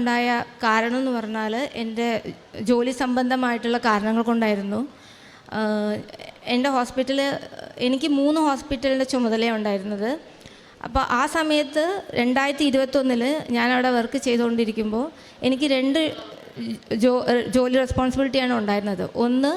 ഉണ്ടായ കാരണം എന്ന് പറഞ്ഞാൽ എൻ്റെ ജോലി സംബന്ധമായിട്ടുള്ള കാരണങ്ങൾ കൊണ്ടായിരുന്നു. എൻ്റെ ഹോസ്പിറ്റൽ, എനിക്ക് 3 ഹോസ്പിറ്റലിൻ്റെ ചുമതല ഉണ്ടായിരുന്നത്. അപ്പോൾ ആ സമയത്ത് 2021 ഞാനവിടെ വർക്ക് ചെയ്തുകൊണ്ടിരിക്കുമ്പോൾ എനിക്ക് 2 ജോലി റെസ്പോൺസിബിലിറ്റിയാണ് ഉണ്ടായിരുന്നത്. ഒന്ന്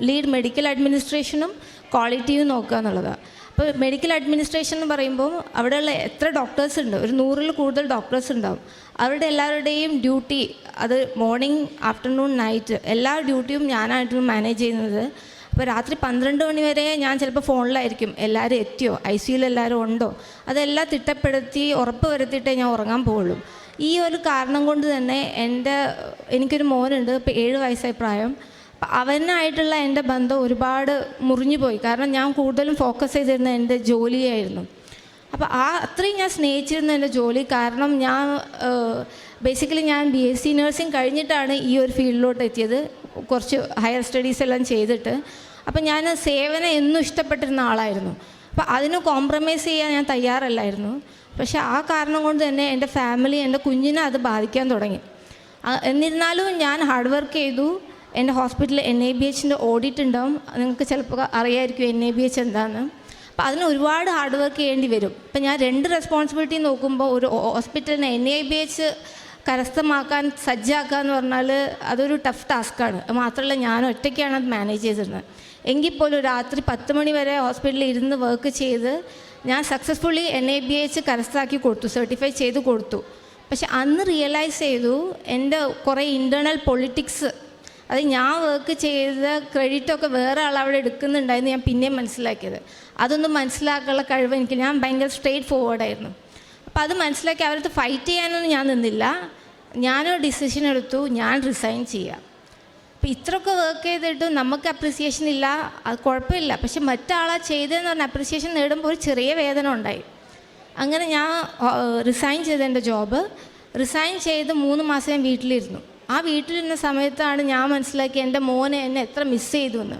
ലീഡ് മെഡിക്കൽ അഡ്മിനിസ്ട്രേഷനും ക്വാളിറ്റിയും നോക്കുക എന്നുള്ളതാണ്. അപ്പോൾ മെഡിക്കൽ അഡ്മിനിസ്ട്രേഷൻ എന്ന് പറയുമ്പോൾ അവിടെയുള്ള എത്ര ഡോക്ടേഴ്സ് ഉണ്ട്, ഒരു 100-ൽ കൂടുതൽ ഡോക്ടേഴ്സ് ഉണ്ടാവും. അവരുടെ എല്ലാവരുടെയും ഡ്യൂട്ടി, അത് മോർണിംഗ്, ആഫ്റ്റർനൂൺ, നൈറ്റ് എല്ലാ ഡ്യൂട്ടിയും ഞാനായിട്ട് മാനേജ് ചെയ്യുന്നത്. അപ്പോൾ രാത്രി 12 മണി വരെ ഞാൻ ചിലപ്പോൾ ഫോണിലായിരിക്കും, എല്ലാവരും എത്തിയോ, ICUയിൽ എല്ലാവരും ഉണ്ടോ, അതെല്ലാം തിട്ടപ്പെടുത്തി ഉറപ്പ് വരുത്തിയിട്ടേ ഞാൻ ഉറങ്ങാൻ പോവുള്ളൂ. ഈ ഒരു കാരണം കൊണ്ട് തന്നെ എനിക്കൊരു മോനുണ്ട്, ഇപ്പോൾ 7 വയസ്സായി പ്രായം. അപ്പം അവനായിട്ടുള്ള എൻ്റെ ബന്ധം ഒരുപാട് മുറിഞ്ഞു പോയി. കാരണം ഞാൻ കൂടുതലും ഫോക്കസ് ചെയ്തിരുന്ന എൻ്റെ ജോലിയായിരുന്നു. അപ്പോൾ അത്രയും ഞാൻ സ്നേഹിച്ചിരുന്ന എൻ്റെ ജോലി. കാരണം ഞാൻ ബേസിക്കലി ഞാൻ BSc നഴ്സിംഗ് കഴിഞ്ഞിട്ടാണ് ഈ ഒരു ഫീൽഡിലോട്ട് എത്തിയത്, കുറച്ച് ഹയർ സ്റ്റഡീസ് എല്ലാം ചെയ്തിട്ട്. അപ്പം ഞാൻ സേവനം എന്നും ഇഷ്ടപ്പെട്ടിരുന്ന ആളായിരുന്നു. അപ്പോൾ അതിന് കോംപ്രമൈസ് ചെയ്യാൻ ഞാൻ തയ്യാറല്ലായിരുന്നു. പക്ഷേ ആ കാരണം കൊണ്ട് തന്നെ എൻ്റെ ഫാമിലി, എൻ്റെ കുഞ്ഞിനെ അത് ബാധിക്കാൻ തുടങ്ങി. എന്നിരുന്നാലും ഞാൻ ഹാർഡ് വർക്ക് ചെയ്തു. എൻ്റെ ഹോസ്പിറ്റലിൽ NABHൻ്റെ ഓഡിറ്റ് ഉണ്ടാവും, നിങ്ങൾക്ക് ചിലപ്പോൾ അറിയാമായിരിക്കും NABH എന്താണെന്ന്. അപ്പോൾ അതിന് ഒരുപാട് ഹാർഡ് വർക്ക് ചെയ്യേണ്ടി വരും. ഇപ്പം ഞാൻ 2 റെസ്പോൺസിബിലിറ്റി നോക്കുമ്പോൾ ഒരു ഹോസ്പിറ്റലിന് NABH കരസ്ഥമാക്കാൻ സജ്ജാക്കുക എന്ന് പറഞ്ഞാൽ അതൊരു ടഫ് ടാസ്ക്കാണ്. മാത്രമല്ല ഞാൻ ഒറ്റയ്ക്കാണ് അത് മാനേജ് ചെയ്തിരുന്നത്. എങ്കിൽ പോലും രാത്രി 10 മണി വരെ ഹോസ്പിറ്റലിൽ ഇരുന്ന് വർക്ക് ചെയ്ത് ഞാൻ സക്സസ്ഫുള്ളി NABH കരസ്ഥാക്കി കൊടുത്തു, സർട്ടിഫൈ ചെയ്ത് കൊടുത്തു. പക്ഷെ അന്ന് റിയലൈസ് ചെയ്തു എൻ്റെ കുറേ ഇൻറ്റേർണൽ പൊളിറ്റിക്സ്, അത് ഞാൻ വർക്ക് ചെയ്ത ക്രെഡിറ്റൊക്കെ വേറെ ആളവിടെ എടുക്കുന്നുണ്ടായിരുന്നു. ഞാൻ പിന്നെയും മനസ്സിലാക്കിയത് അതൊന്നും മനസ്സിലാക്കാനുള്ള കഴിവ് ഞാൻ ഭയങ്കര സ്ട്രെയിറ്റ് ഫോർവേഡായിരുന്നു. അപ്പോൾ അത് മനസ്സിലാക്കി അവരടുത്ത് ഫൈറ്റ് ചെയ്യാനൊന്നും ഞാൻ നിന്നില്ല. ഞാനൊരു ഡിസിഷൻ എടുത്തു, ഞാൻ റിസൈൻ ചെയ്യാം. അപ്പോൾ ഇത്രയൊക്കെ വർക്ക് ചെയ്തിട്ടും നമുക്ക് അപ്രിസിയേഷൻ ഇല്ല, അത് കുഴപ്പമില്ല. പക്ഷെ മറ്റാളാ ചെയ്തതെന്ന് പറഞ്ഞാൽ അപ്രിസിയേഷൻ നേടുമ്പോൾ ഒരു ചെറിയ വേദന ഉണ്ടായി. അങ്ങനെ ഞാൻ റിസൈൻ ചെയ്ത എൻ്റെ ജോബ് റിസൈൻ ചെയ്ത് 3 മാസം ഞാൻ വീട്ടിലിരുന്നു. ആ വീട്ടിലിരുന്ന സമയത്താണ് ഞാൻ മനസ്സിലാക്കി എൻ്റെ മോനെ എന്നെ എത്ര മിസ് ചെയ്തു എന്ന്.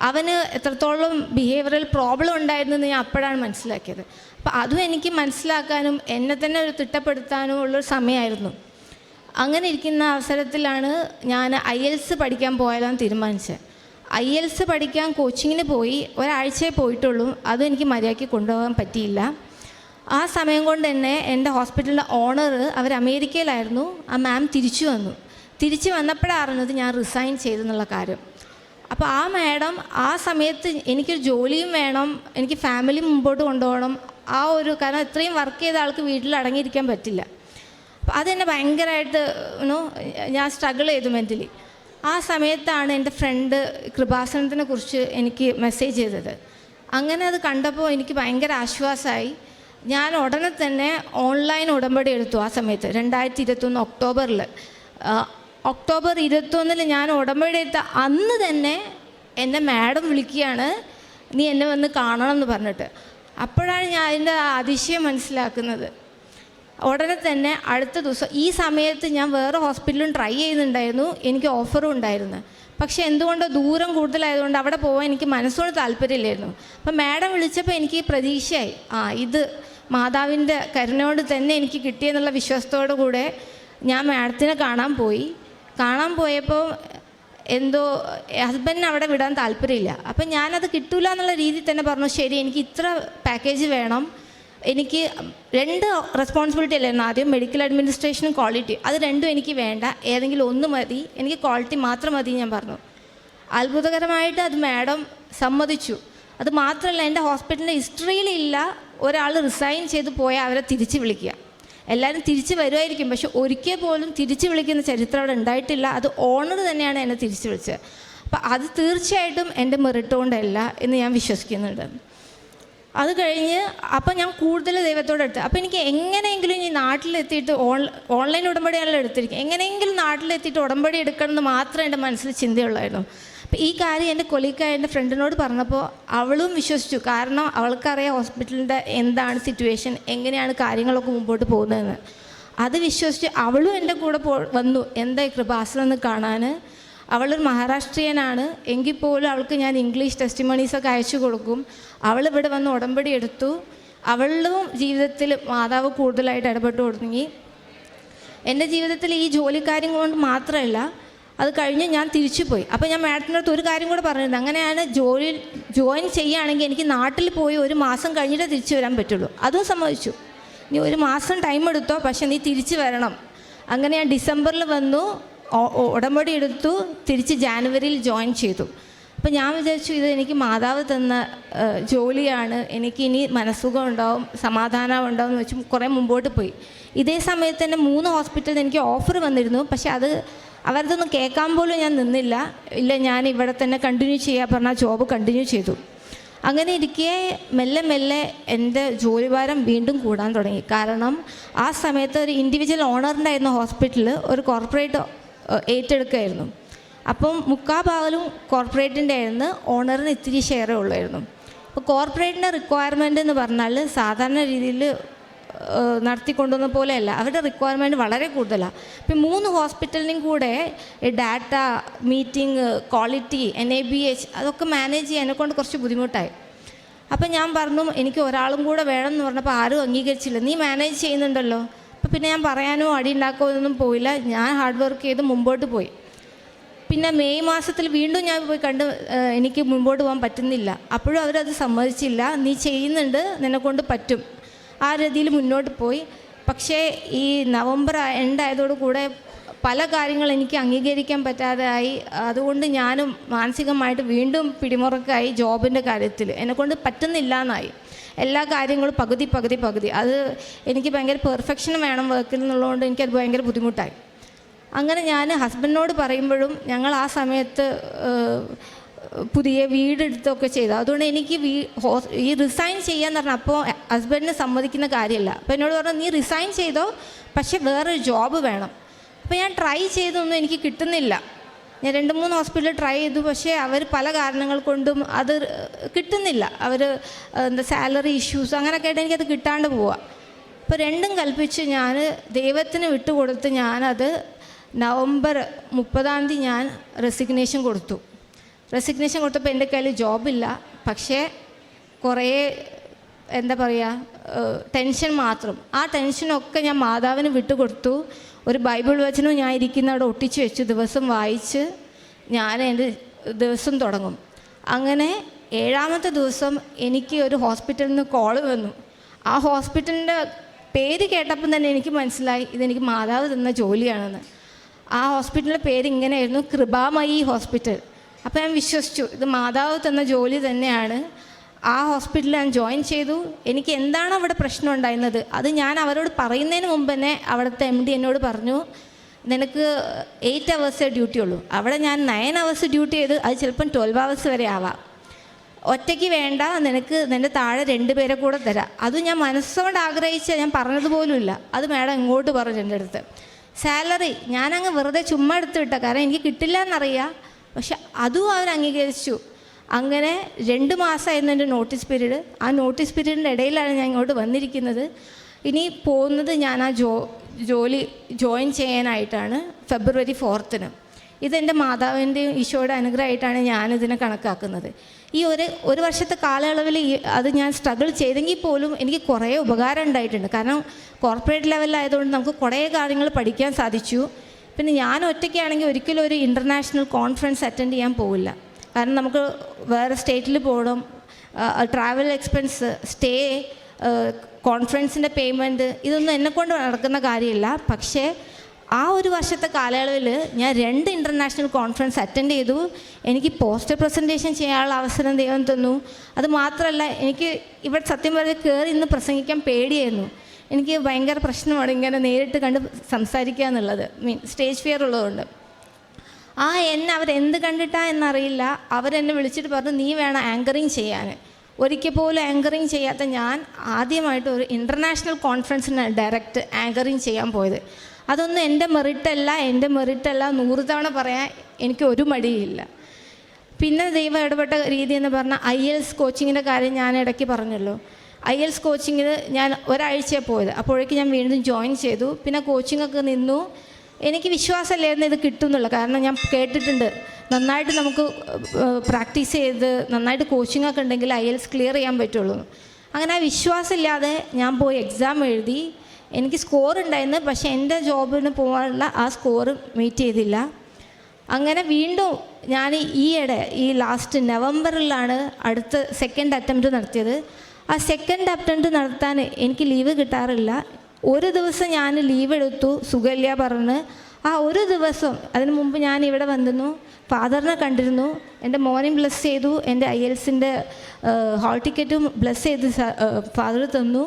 അവന് എത്രത്തോളം ബിഹേവിയറൽ പ്രോബ്ലം ഉണ്ടായിരുന്നു എന്ന് ഞാൻ അപ്പോഴാണ് മനസ്സിലാക്കിയത്. അപ്പോൾ അതും എനിക്ക് മനസ്സിലാക്കാനും എന്നെ തന്നെ ഒരു തിട്ടപ്പെടുത്താനും ഉള്ളൊരു സമയമായിരുന്നു. അങ്ങനെ ഇരിക്കുന്ന അവസരത്തിലാണ് ഞാൻ IELTS പഠിക്കാൻ പോയാലെന്ന് തീരുമാനിച്ചത്. IELTS പഠിക്കാൻ കോച്ചിങ്ങിന് പോയി, ഒരാഴ്ചയെ പോയിട്ടുള്ളൂ. അതും എനിക്ക് മര്യാദയ്ക്ക് കൊണ്ടുപോകാൻ പറ്റിയില്ല. ആ സമയം കൊണ്ട് തന്നെ എൻ്റെ ഹോസ്പിറ്റലിൻ്റെ ഓണർ, അവർ അമേരിക്കയിലായിരുന്നു. ആ മാം തിരിച്ചു വന്നപ്പോഴാണ് അറിഞ്ഞത് ഞാൻ റിസൈൻ ചെയ്തെന്നുള്ള കാര്യം. അപ്പോൾ ആ മാഡം ആ സമയത്ത് എനിക്കൊരു ജോലിയും വേണം, എനിക്ക് ഫാമിലി മുമ്പോട്ട് കൊണ്ടുപോകണം, കാരണം ഇത്രയും വർക്ക് ചെയ്ത ആൾക്ക് വീട്ടിൽ അടങ്ങിയിരിക്കാൻ പറ്റില്ല. അപ്പോൾ അതെന്നെ ഭയങ്കരമായിട്ട് ഞാൻ സ്ട്രഗിൾ ചെയ്തു മെൻ്റലി. ആ സമയത്താണ് എൻ്റെ ഫ്രണ്ട് കൃപാസനത്തിനെ കുറിച്ച് എനിക്ക് മെസ്സേജ് ചെയ്തത്. അങ്ങനെ അത് കണ്ടപ്പോൾ എനിക്ക് ഭയങ്കര ആശ്വാസമായി. ഞാൻ ഉടനെ തന്നെ ഓൺലൈൻ ഉടമ്പടി എടുത്തു. ആ സമയത്ത് 2021 ഒക്ടോബറിൽ ഒക്ടോബർ 21 ഞാൻ ഉടമ്പടി എടുത്ത അന്ന് തന്നെ എന്നെ മാഡം വിളിക്കുകയാണ്, നീ എന്നെ വന്ന് കാണണം എന്ന് പറഞ്ഞിട്ട്. അപ്പോഴാണ് ഞാൻ അതിൻ്റെ അതിശയം മനസ്സിലാക്കുന്നത്. ഉടനെ തന്നെ അടുത്ത ദിവസം ഈ സമയത്ത് ഞാൻ വേറെ ഹോസ്പിറ്റലും ട്രൈ ചെയ്യുന്നുണ്ടായിരുന്നു, എനിക്ക് ഓഫറും ഉണ്ടായിരുന്നു. പക്ഷേ എന്തുകൊണ്ടോ ദൂരം കൂടുതലായതുകൊണ്ട് അവിടെ പോകാൻ എനിക്ക് മനസ്സുകൊണ്ട് താല്പര്യമില്ലായിരുന്നു. അപ്പം മാഡം വിളിച്ചപ്പോൾ എനിക്ക് പ്രതീക്ഷയായി, ഇത് മാതാവിൻ്റെ കരുണയോട് തന്നെ എനിക്ക് കിട്ടിയെന്നുള്ള വിശ്വാസത്തോടു കൂടെ ഞാൻ മാഡത്തിനെ കാണാൻ പോയപ്പോൾ എന്തോ ഹസ്ബൻഡിന് അവിടെ വിടാൻ താല്പര്യമില്ല. അപ്പം ഞാനത് കിട്ടില്ല എന്നുള്ള രീതിയിൽ തന്നെ പറഞ്ഞു, ശരി എനിക്ക് ഇത്ര പാക്കേജ് വേണം, എനിക്ക് 2 റെസ്പോൺസിബിലിറ്റി അല്ലായിരുന്നു ആദ്യം, മെഡിക്കൽ അഡ്മിനിസ്ട്രേഷനും ക്വാളിറ്റി, അത് രണ്ടും എനിക്ക് വേണ്ട, ഏതെങ്കിലും ഒന്ന് മതി, എനിക്ക് ക്വാളിറ്റി മാത്രം മതി ഞാൻ പറഞ്ഞു. അത്ഭുതകരമായിട്ട് അത് മാഡം സമ്മതിച്ചു. അത് മാത്രമല്ല, എൻ്റെ ഹോസ്പിറ്റലിൻ്റെ ഹിസ്റ്ററിയിലില്ല ഒരാൾ റിസൈൻ ചെയ്ത് പോയാൽ അവരെ തിരിച്ച് വിളിക്കുക. എല്ലാവരും തിരിച്ച് വരുമായിരിക്കും, പക്ഷെ ഒരിക്കൽ പോലും തിരിച്ച് വിളിക്കുന്ന ചരിത്രം അവിടെ ഉണ്ടായിട്ടില്ല. അത് ഓണർ തന്നെയാണ് എന്നെ തിരിച്ച് വിളിച്ചത്. അപ്പം അത് തീർച്ചയായിട്ടും എൻ്റെ മെറിറ്റ് കൊണ്ടല്ല എന്ന് ഞാൻ വിശ്വസിക്കുന്നുണ്ട്. അത് കഴിഞ്ഞ് അപ്പം ഞാൻ കൂടുതൽ ദൈവത്തോടെടുത്ത്, അപ്പോൾ എനിക്ക് എങ്ങനെയെങ്കിലും ഈ നാട്ടിലെത്തിയിട്ട് ഓൺലൈൻ ഉടമ്പടിയാണല്ലോ എടുത്തിരിക്കുക, എങ്ങനെയെങ്കിലും നാട്ടിലെത്തിയിട്ട് ഉടമ്പടി എടുക്കണം എന്ന് മാത്രമേ എൻ്റെ മനസ്സിൽ ചിന്തയുള്ളായിരുന്നു. അപ്പോൾ ഈ കാര്യം എൻ്റെ കൊലീക്കായ എൻ്റെ ഫ്രണ്ടിനോട് പറഞ്ഞപ്പോൾ അവളും വിശ്വസിച്ചു. കാരണം അവൾക്കറിയാം ഹോസ്പിറ്റലിൻ്റെ എന്താണ് സിറ്റുവേഷൻ, എങ്ങനെയാണ് കാര്യങ്ങളൊക്കെ മുമ്പോട്ട് പോകുന്നതെന്ന്. അത് വിശ്വസിച്ച് അവളും എൻ്റെ കൂടെ വന്നു എന്താ കൃപാസനം എന്ന് കാണാൻ. അവളൊരു മഹാരാഷ്ട്രീയനാണ്, എങ്കിൽ പോലും അവൾക്ക് ഞാൻ ഇംഗ്ലീഷ് ടെസ്റ്റിമണീസൊക്കെ അയച്ചു കൊടുക്കും. അവളിവിടെ വന്ന് ഉടമ്പടി എടുത്തു. അവളും ജീവിതത്തിൽ മാതാവ് കൂടുതലായിട്ട് ഇടപെട്ട് തുടങ്ങി. എൻ്റെ ജീവിതത്തിൽ ഈ ജോലിക്കാര്യം കൊണ്ട് മാത്രമല്ല, അത് കഴിഞ്ഞ് ഞാൻ തിരിച്ചു പോയി. അപ്പോൾ ഞാൻ മാഡത്തിൻ്റെ അടുത്ത് ഒരു കാര്യം കൂടെ പറഞ്ഞിട്ടുണ്ട്, അങ്ങനെയാണ് ജോയിൻ ചെയ്യുകയാണെങ്കിൽ എനിക്ക് നാട്ടിൽ പോയി 1 മാസം കഴിഞ്ഞിട്ടേ തിരിച്ചു വരാൻ പറ്റുള്ളൂ. അതും സമ്മതിച്ചു. നീ 1 മാസം ടൈം എടുത്തോ, പക്ഷെ നീ തിരിച്ചു വരണം. അങ്ങനെ ഞാൻ ഡിസംബറിൽ വന്നു, ഉടമ്പടി എടുത്തു, തിരിച്ച് ജാനുവരിയിൽ ജോയിൻ ചെയ്തു. അപ്പോൾ ഞാൻ വിചാരിച്ചു ഇത് എനിക്ക് മാതാവ് തന്ന ജോലിയാണ്, എനിക്കിനി മനസ്സുഖം ഉണ്ടാവും, സമാധാനം ഉണ്ടാവും എന്ന് വെച്ച് കുറേ മുമ്പോട്ട് പോയി. ഇതേ സമയത്ത് തന്നെ 3 ഹോസ്പിറ്റലിൽ എനിക്ക് ഓഫർ വന്നിരുന്നു. പക്ഷെ അവരതൊന്നും കേൾക്കാൻ പോലും ഞാൻ നിന്നില്ല. ഇല്ല, ഞാൻ ഇവിടെ തന്നെ കണ്ടിന്യൂ ചെയ്യാൻ പറഞ്ഞാൽ ജോബ് കണ്ടിന്യൂ ചെയ്തു. അങ്ങനെ ഇരിക്കെ മെല്ലെ മെല്ലെ എൻ്റെ ജോലിഭാരം വീണ്ടും കൂടാൻ തുടങ്ങി. കാരണം ആ സമയത്ത് ഒരു ഇൻഡിവിജ്വൽ ഓണറിൻ്റെ ഹോസ്പിറ്റലിൽ ഒരു കോർപ്പറേറ്റ് ഏറ്റെടുക്കുകയായിരുന്നു. അപ്പം 3/4 ഭാഗവും കോർപ്പറേറ്റിൻ്റെ ആയിരുന്നു, ഓണറിന് ഇത്തിരി ഷെയറേ ഉള്ളായിരുന്നു. അപ്പോൾ കോർപ്പറേറ്റിൻ്റെ റിക്വയർമെൻ്റ് എന്ന് പറഞ്ഞാൽ സാധാരണ രീതിയിൽ നടത്തിക്കൊണ്ടുവന്ന പോലെയല്ല, അവരുടെ റിക്വയർമെൻറ്റ് വളരെ കൂടുതലാണ്. ഇപ്പം 3 ഹോസ്പിറ്റലിനും കൂടെ ഡാറ്റ, മീറ്റിംഗ്, ക്വാളിറ്റി, NABH അതൊക്കെ മാനേജ് ചെയ്യാൻ എന്നെക്കൊണ്ട് കുറച്ച് ബുദ്ധിമുട്ടായി. അപ്പം ഞാൻ പറഞ്ഞു എനിക്ക് ഒരാളും കൂടെ വേണം എന്ന് പറഞ്ഞപ്പോൾ ആരും അംഗീകരിച്ചില്ല. നീ മാനേജ് ചെയ്യുന്നുണ്ടല്ലോ. അപ്പോൾ പിന്നെ ഞാൻ പറയാനോ അടി ഉണ്ടാക്കുമോ പോയില്ല. ഞാൻ ഹാർഡ് വർക്ക് ചെയ്ത് മുമ്പോട്ട് പോയി. പിന്നെ മെയ് മാസത്തിൽ വീണ്ടും ഞാൻ പോയി കണ്ട് എനിക്ക് മുമ്പോട്ട് പോകാൻ പറ്റുന്നില്ല. അപ്പോഴും അവരത് സമ്മതിച്ചില്ല. നീ ചെയ്യുന്നുണ്ട്, നിന്നെക്കൊണ്ട് പറ്റും, ആ രീതിയിൽ മുന്നോട്ട് പോയി. പക്ഷേ ഈ നവംബർ എൻഡ് ആയതോടുകൂടെ പല കാര്യങ്ങൾ എനിക്ക് അംഗീകരിക്കാൻ പറ്റാതെ ആയി. അതുകൊണ്ട് ഞാനും മാനസികമായിട്ട് വീണ്ടും പിടിമുറക്കായി. ജോബിൻ്റെ കാര്യത്തിൽ എന്നെക്കൊണ്ട് പറ്റുന്നില്ല എന്നായി. എല്ലാ കാര്യങ്ങളും പകുതി. അത് എനിക്ക് ഭയങ്കര പെർഫെക്ഷൻ വേണം വർക്കിൽ എന്നുള്ളതുകൊണ്ട് എനിക്കത് ഭയങ്കര ബുദ്ധിമുട്ടായി. അങ്ങനെ ഞാൻ ഹസ്ബൻഡിനോട് പറയുമ്പോഴും ഞങ്ങൾ ആ സമയത്ത് പുതിയ വീടെടുത്തൊക്കെ ചെയ്തു. അതുകൊണ്ട് എനിക്ക് ഈ റിസൈൻ ചെയ്യാന്ന് പറഞ്ഞാൽ അപ്പോൾ ഹസ്ബൻഡിന് സമ്മതിക്കുന്ന കാര്യമല്ല. അപ്പോൾ എന്നോട് പറഞ്ഞു നീ റിസൈൻ ചെയ്തോ, പക്ഷേ വേറൊരു ജോബ് വേണം. അപ്പോൾ ഞാൻ ട്രൈ ചെയ്തൊന്നും എനിക്ക് കിട്ടുന്നില്ല. ഞാൻ 2-3 ഹോസ്പിറ്റലിൽ ട്രൈ ചെയ്തു. പക്ഷേ അവർ പല കാരണങ്ങൾ കൊണ്ടും അത് കിട്ടുന്നില്ല. അവർ സാലറി ഇഷ്യൂസ് അങ്ങനെയൊക്കെ ആയിട്ട് എനിക്കത് കിട്ടാണ്ട് പോവുക. അപ്പോൾ രണ്ടും കൽപ്പിച്ച് ഞാൻ ദൈവത്തിന് വിട്ടുകൊടുത്ത് ഞാനത് നവംബർ 30 ഞാൻ റെസിഗ്നേഷൻ കൊടുത്തു. റെസിഗ്നേഷൻ കൊടുത്തപ്പോൾ എൻ്റെ കയ്യിൽ ജോബില്ല. പക്ഷേ കുറേ എന്താ പറയുക ടെൻഷൻ മാത്രം. ആ ടെൻഷനൊക്കെ ഞാൻ മാതാവിന് വിട്ടുകൊടുത്തു. ഒരു ബൈബിൾ വചനവും ഞാൻ ഇരിക്കുന്ന അവിടെ ഒട്ടിച്ച് വെച്ചു. ദിവസം വായിച്ച് ഞാൻ എൻ്റെ ദിവസം തുടങ്ങും. അങ്ങനെ 7ാമത്തെ ദിവസം എനിക്ക് ഒരു ഹോസ്പിറ്റലിൽ നിന്ന് കോള് വന്നു. ആ ഹോസ്പിറ്റലിൻ്റെ പേര് കേട്ടപ്പം തന്നെ എനിക്ക് മനസ്സിലായി ഇതെനിക്ക് മാതാവ് തന്ന ജോലിയാണെന്ന്. ആ ഹോസ്പിറ്റലിൻ്റെ പേര് ഇങ്ങനെയായിരുന്നു, കൃപാമയി ഹോസ്പിറ്റൽ. അപ്പോൾ ഞാൻ വിശ്വസിച്ചു ഇത് മാതാവ് തന്ന ജോലി തന്നെയാണ്. ആ ഹോസ്പിറ്റലിൽ ഞാൻ ജോയിൻ ചെയ്തു. എനിക്ക് എന്താണ് അവിടെ പ്രശ്നം ഉണ്ടായിരുന്നത് അത് ഞാൻ അവരോട് പറയുന്നതിന് മുമ്പ് തന്നെ അവിടുത്തെ MD എന്നോട് പറഞ്ഞു, നിനക്ക് 8 hours ഡ്യൂട്ടി ഉള്ളൂ. അവിടെ ഞാൻ 9 hours ഡ്യൂട്ടി ചെയ്ത് അത് ചിലപ്പം 12 hours വരെ ആവാം. ഒറ്റയ്ക്ക് വേണ്ട, നിനക്ക് നിൻ്റെ താഴെ 2 പേരെ കൂടെ തരാം. അതും ഞാൻ മനസ്സുകൊണ്ട് ആഗ്രഹിച്ച, ഞാൻ പറഞ്ഞതുപോലുമില്ല. അത് മാഡം ഇങ്ങോട്ട് പറഞ്ഞു എൻ്റെ അടുത്ത്. സാലറി ഞാനങ്ങ് വെറുതെ ചുമ്മാ എടുത്ത് വിട്ട, കാരണം എനിക്ക് കിട്ടില്ല എന്നറിയാം. പക്ഷെ അതും അവർ അംഗീകരിച്ചു. അങ്ങനെ 2 മാസമായിരുന്നു എൻ്റെ നോട്ടീസ് പീരീഡ്. ആ നോട്ടീസ് പീരീഡിൻ്റെ ഇടയിലാണ് ഞാൻ ഇങ്ങോട്ട് വന്നിരിക്കുന്നത്. ഇനി പോകുന്നത് ഞാൻ ആ ജോലി ജോയിൻ ചെയ്യാനായിട്ടാണ് ഫെബ്രുവരി 4. ഇതെൻ്റെ മാതാവിൻ്റെയും ഈശോയുടെ അനുഗ്രഹമായിട്ടാണ് ഞാനിതിനെ കണക്കാക്കുന്നത്. ഈ ഒരു വർഷത്തെ കാലയളവിൽ അത് ഞാൻ സ്ട്രഗിൾ ചെയ്തെങ്കിൽ പോലും എനിക്ക് കുറേ ഉപകാരം ഉണ്ടായിട്ടുണ്ട്. കാരണം കോർപ്പറേറ്റ് ലെവലിലായതുകൊണ്ട് നമുക്ക് കുറേ കാര്യങ്ങൾ പഠിക്കാൻ സാധിച്ചു. പിന്നെ ഞാൻ ഒറ്റയ്ക്കാണെങ്കിൽ ഒരിക്കലും ഒരു ഇൻ്റർനാഷണൽ കോൺഫറൻസ് അറ്റൻഡ് ചെയ്യാൻ പോവില്ല. കാരണം നമുക്ക് വേറെ സ്റ്റേറ്റിൽ പോകണം, ട്രാവൽ എക്സ്പെൻസ്, സ്റ്റേ, കോൺഫറൻസിൻ്റെ പേയ്മെൻറ്റ്, ഇതൊന്നും എന്നെക്കൊണ്ട് നടക്കുന്ന കാര്യമില്ല. പക്ഷേ ആ ഒരു വർഷത്തെ കാലയളവിൽ ഞാൻ 2 ഇൻ്റർനാഷണൽ കോൺഫറൻസ് അറ്റൻഡ് ചെയ്തു. എനിക്ക് പോസ്റ്റർ പ്രസൻറ്റേഷൻ ചെയ്യാനുള്ള അവസരം ദൈവം തന്നു. അത് മാത്രമല്ല, എനിക്ക് ഇവിടെ സത്യം പറഞ്ഞ് കയറി ഇന്ന് പ്രസംഗിക്കാൻ പേടിയായിരുന്നു. എനിക്ക് ഭയങ്കര പ്രശ്നമാണ് ഇങ്ങനെ നേരിട്ട് കണ്ട് സംസാരിക്കുക എന്നുള്ളത്, സ്റ്റേജ് ഫിയർ ഉള്ളതുകൊണ്ട്. എന്നെ അവരെന്ത് കണ്ടിട്ടാ എന്നറിയില്ല, അവരെന്നെ വിളിച്ചിട്ട് പറഞ്ഞു നീ വേണം ആങ്കറിങ് ചെയ്യാൻ. ഒരിക്കൽ പോലും ആങ്കറിങ് ചെയ്യാത്ത ഞാൻ ആദ്യമായിട്ട് ഒരു ഇൻ്റർനാഷണൽ കോൺഫറൻസിന് ഡയറക്റ്റ് ആങ്കറിങ് ചെയ്യാൻ പോയത്. അതൊന്നും എൻ്റെ മെറിറ്റല്ല 100 തവണ പറയാൻ എനിക്ക് ഒരു മടിയില്ല. പിന്നെ ദൈവം ഇടപെട്ട രീതി എന്ന് പറഞ്ഞാൽ IELTS കോച്ചിങ്ങിൻ്റെ കാര്യം ഞാൻ ഇടയ്ക്ക് പറഞ്ഞല്ലോ. IELTS കോച്ചിങ്ങിന് ഞാൻ ഒരാഴ്ചയാണ് പോയത്. അപ്പോഴേക്ക് ഞാൻ വീണ്ടും ജോയിൻ ചെയ്തു. പിന്നെ കോച്ചിങ്ങൊക്കെ നിന്നു. എനിക്ക് വിശ്വാസമില്ലായിരുന്നു ഇത് കിട്ടുമെന്നുള്ള. കാരണം ഞാൻ കേട്ടിട്ടുണ്ട് നന്നായിട്ട് നമുക്ക് പ്രാക്ടീസ് ചെയ്ത് നന്നായിട്ട് കോച്ചിങ്ങൊക്കെ ഉണ്ടെങ്കിൽ IELTS ക്ലിയർ ചെയ്യാൻ പറ്റുള്ളൂ. അങ്ങനെ ആ വിശ്വാസമില്ലാതെ ഞാൻ പോയി എക്സാം എഴുതി. എനിക്ക് സ്കോർ ഉണ്ടായിരുന്നു, പക്ഷേ എൻ്റെ ജോബിന് പോകാനുള്ള ആ സ്കോർ മീറ്റ് ചെയ്തില്ല. അങ്ങനെ വീണ്ടും ഞാൻ ഈ ലാസ്റ്റ് നവംബറിലാണ് അടുത്ത സെക്കൻഡ് അറ്റംപ്റ്റ് നടത്തിയത്. ആ സെക്കൻഡ് അറ്റംപ്റ്റ് നടത്താൻ എനിക്ക് ലീവ് കിട്ടാറില്ല. ഒരു ദിവസം ഞാൻ ലീവ് എടുത്തു, സുഖമില്ല പറഞ്ഞ്. ആ ഒരു ദിവസം അതിന് മുമ്പ് ഞാൻ ഇവിടെ വന്നിരുന്നു, ഫാദറിനെ കണ്ടിരുന്നു, എൻ്റെ മോർണിംഗ് ബ്ലെസ് ചെയ്തു, എൻ്റെ IELTS-ൻ്റെ ഹാൾ ടിക്കറ്റും ബ്ലെസ് ചെയ്ത് ഫാദർ തന്നു.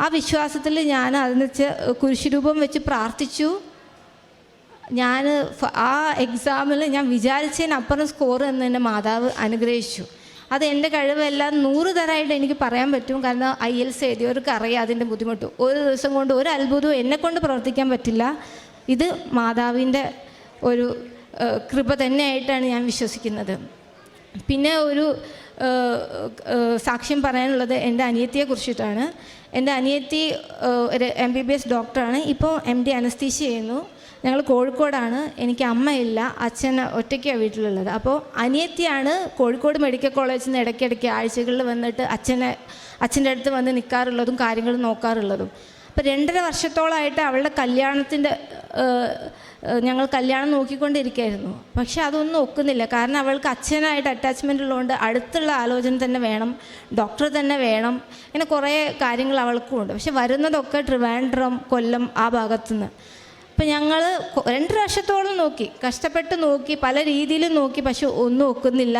ആ വിശ്വാസത്തിൽ ഞാൻ അതിന് കുരിശുരൂപം വെച്ച് പ്രാർത്ഥിച്ചു. ഞാൻ ആ എക്സാമിൽ ഞാൻ വിചാരിച്ചതിനപ്പുറം സ്കോർ എന്ന് എൻ്റെ മാതാവ് അനുഗ്രഹിച്ചു. അത് എൻ്റെ കഴിവെല്ലാം 100 തരമായിട്ട് എനിക്ക് പറയാൻ പറ്റും. കാരണം IELTS എഴുതിയവർക്ക് അറിയാം അതിൻ്റെ ബുദ്ധിമുട്ട്. ഒരു ദിവസം കൊണ്ട് ഒരു അത്ഭുതവും എന്നെക്കൊണ്ട് പ്രവർത്തിക്കാൻ പറ്റില്ല. ഇത് മാതാവിൻ്റെ ഒരു കൃപ തന്നെയായിട്ടാണ് ഞാൻ വിശ്വസിക്കുന്നത്. പിന്നെ ഒരു സാക്ഷ്യം പറയാനുള്ളത് എൻ്റെ അനിയത്തിയെക്കുറിച്ചിട്ടാണ്. എൻ്റെ അനിയത്തി ഒരു MBBS ഡോക്ടറാണ്. ഇപ്പോൾ MD അനസ്തീഷ്യ ചെയ്യുന്നു. ഞങ്ങൾ കോഴിക്കോടാണ്. എനിക്ക് അമ്മയില്ല, അച്ഛൻ ഒറ്റയ്ക്കാണ് വീട്ടിലുള്ളത്. അപ്പോൾ അനിയത്തിയാണ് കോഴിക്കോട് മെഡിക്കൽ കോളേജിൽ നിന്ന് ഇടയ്ക്കിടയ്ക്ക് ആഴ്ചകളിൽ വന്നിട്ട് അച്ഛൻ്റെ അടുത്ത് വന്ന് നിൽക്കാറുള്ളതും കാര്യങ്ങൾ നോക്കാറുള്ളതും. അപ്പോൾ 2.5 വർഷത്തോളമായിട്ട് അവളുടെ കല്യാണത്തിൻ്റെ ഞങ്ങൾ കല്യാണം നോക്കിക്കൊണ്ടിരിക്കുകയായിരുന്നു. പക്ഷെ അതൊന്നും ഒക്കുന്നില്ല. കാരണം അവൾക്ക് അച്ഛനായിട്ട് അറ്റാച്ച്മെൻ്റ് ഉള്ളതുകൊണ്ട് അടുത്തുള്ള ആലോചന തന്നെ വേണം, ഡോക്ടർ തന്നെ വേണം, ഇങ്ങനെ കുറേ കാര്യങ്ങൾ അവൾക്കും ഉണ്ട്. പക്ഷെ വരുന്നതൊക്കെ ട്രിവാൻഡ്രം, കൊല്ലം ആ ഭാഗത്തുനിന്ന്. അപ്പം ഞങ്ങൾ 2 വർഷത്തോളം നോക്കി, കഷ്ടപ്പെട്ട് നോക്കി, പല രീതിയിലും നോക്കി. പക്ഷെ ഒന്നും ഒക്കുന്നില്ല.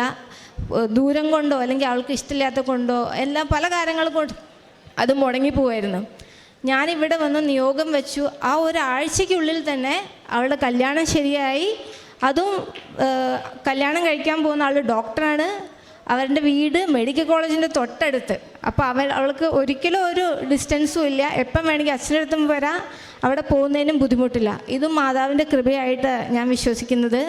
ദൂരം കൊണ്ടോ അല്ലെങ്കിൽ അവൾക്ക് ഇഷ്ടമില്ലാത്ത കൊണ്ടോ എല്ലാം പല കാര്യങ്ങൾ കൊണ്ട് അത് മുടങ്ങിപ്പോവായിരുന്നു. ഞാനിവിടെ വന്ന് നിയോഗം വെച്ചു. ആ ഒരാഴ്ചയ്ക്കുള്ളിൽ തന്നെ അവളുടെ കല്യാണം ശരിയായി. അതും കല്യാണം കഴിക്കാൻ പോകുന്ന ആൾ ഡോക്ടറാണ്. അവരുടെ വീട് മെഡിക്കൽ കോളേജിൻ്റെ തൊട്ടടുത്ത്. അപ്പോൾ അവൾക്ക് ഒരിക്കലും ഒരു ഡിസ്റ്റൻസും ഇല്ല. എപ്പം വേണമെങ്കിൽ അച്ഛൻ്റെ അടുത്തും വരാം, അവിടെ പോകുന്നതിനും ബുദ്ധിമുട്ടില്ല. ഇതും മാതാവിൻ്റെ കൃപയായിട്ട് ഞാൻ വിശ്വസിക്കുന്നത്.